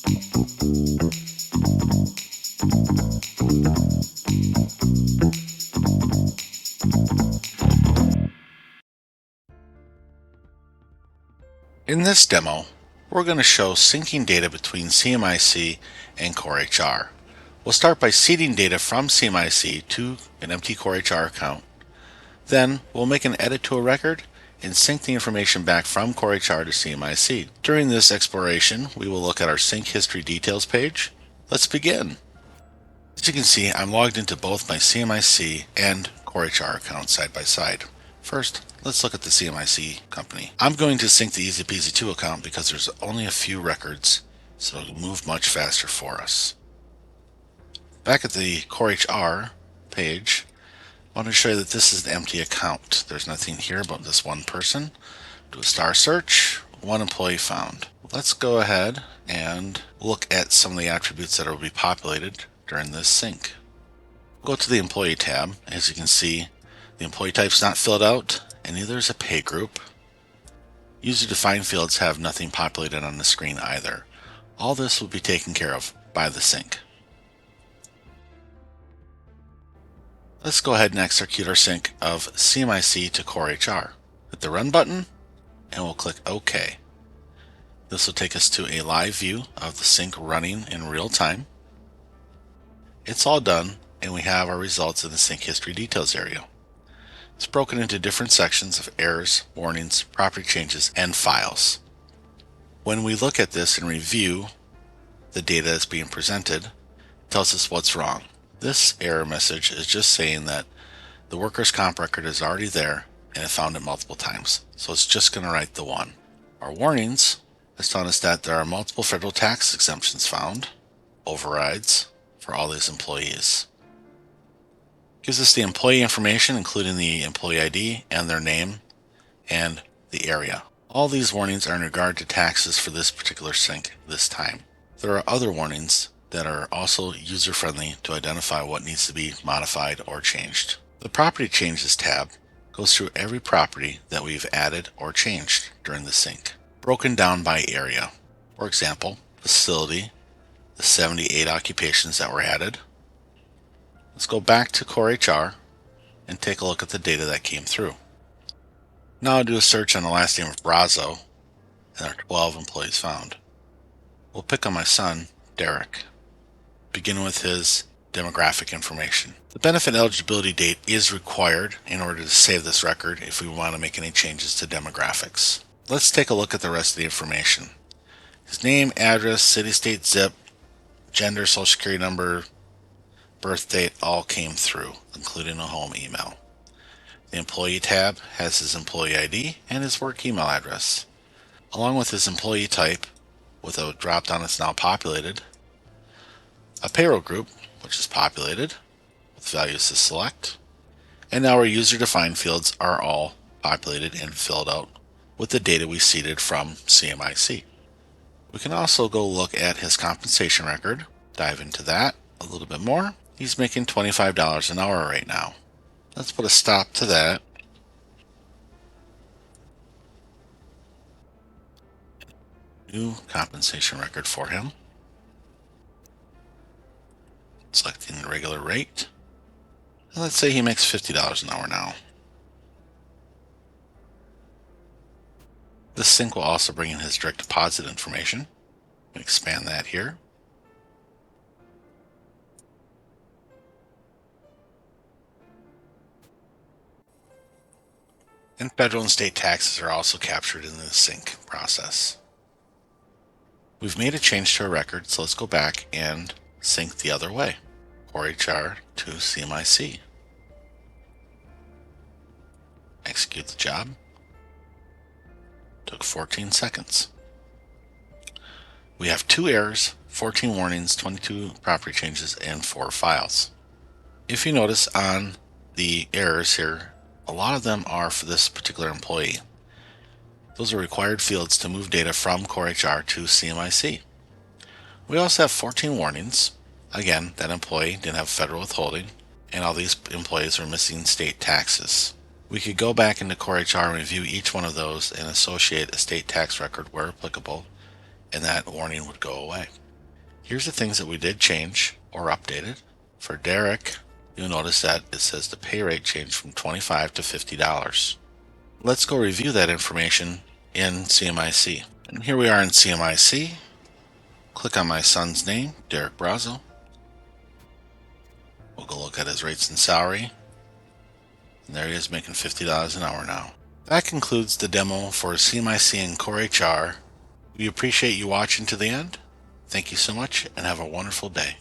In this demo, we're going to show syncing data between CMiC and CoreHR. We'll start by seeding data from CMiC to an empty CoreHR account. Then we'll make an edit to a record and sync the information back from CoreHR to CMiC. During this exploration, we will look at our sync history details page. Let's begin. As you can see, I'm logged into both my CMiC and CoreHR accounts side by side. First, let's look at the CMiC company. I'm going to sync the EasyPeasy2 account because there's only a few records, so it'll move much faster for us. Back at the CoreHR page, I want to show you that this is an empty account. There's nothing here about this one person. Do a star search, one employee found. Let's go ahead and look at some of the attributes that will be populated during this sync. Go to the Employee tab. As you can see, the employee type's not filled out, and neither is a pay group. User-defined fields have nothing populated on the screen either. All this will be taken care of by the sync. Let's go ahead and execute our sync of CMiC to CoreHR. Hit the Run button, and we'll click OK. This will take us to a live view of the sync running in real time. It's all done, and we have our results in the sync history details area. It's broken into different sections of errors, warnings, property changes, and files. When we look at this and review the data that's being presented, it tells us what's wrong. This error message is just saying that the workers' comp record is already there and it found it multiple times, so it's just going to write the one. Our warnings is telling us that there are multiple federal tax exemptions found, overrides for all these employees. Gives us the employee information, including the employee ID and their name and the area. All these warnings are in regard to taxes for this particular sync this time. There are other warnings that are also user-friendly to identify what needs to be modified or changed. The Property Changes tab goes through every property that we've added or changed during the sync, broken down by area. For example, facility, the 78 occupations that were added. Let's go back to CoreHR and take a look at the data that came through. Now I'll do a search on the last name of Brazo, and there are 12 employees found. We'll pick on my son, Derek, begin with his demographic information. The benefit eligibility date is required in order to save this record if we want to make any changes to demographics. Let's take a look at the rest of the information. His name, address, city, state, zip, gender, social security number, birth date all came through, including a home email. The Employee tab has his employee ID and his work email address, along with his employee type with a drop-down that's now populated, a payroll group, which is populated with values to select, and now our user-defined fields are all populated and filled out with the data we seeded from CMiC. We can also go look at his compensation record, dive into that a little bit more. He's making $25 an hour right now. Let's put a stop to that. New compensation record for him. Selecting the regular rate. And let's say he makes $50 an hour now. This sync will also bring in his direct deposit information. Expand that here. And federal and state taxes are also captured in the sync process. We've made a change to our record, so let's go back and sync the other way. CoreHR to CMiC. Execute the job. Took 14 seconds. We have 2 errors, 14 warnings, 22 property changes, and 4 files. If you notice on the errors here, a lot of them are for this particular employee. Those are required fields to move data from CoreHR to CMiC. We also have 14 warnings. Again, that employee didn't have federal withholding, and all these employees were missing state taxes. We could go back into CoreHR and review each one of those and associate a state tax record where applicable, and that warning would go away. Here's the things that we did change or updated. For Derek, you'll notice that it says the pay rate changed from $25 to $50. Let's go review that information in CMiC. And here we are in CMiC. Click on my son's name, Derek Brazo. We'll go look at his rates and salary. And there he is making $50 an hour now. That concludes the demo for CMiC and Core HR. We appreciate you watching to the end. Thank you so much and have a wonderful day.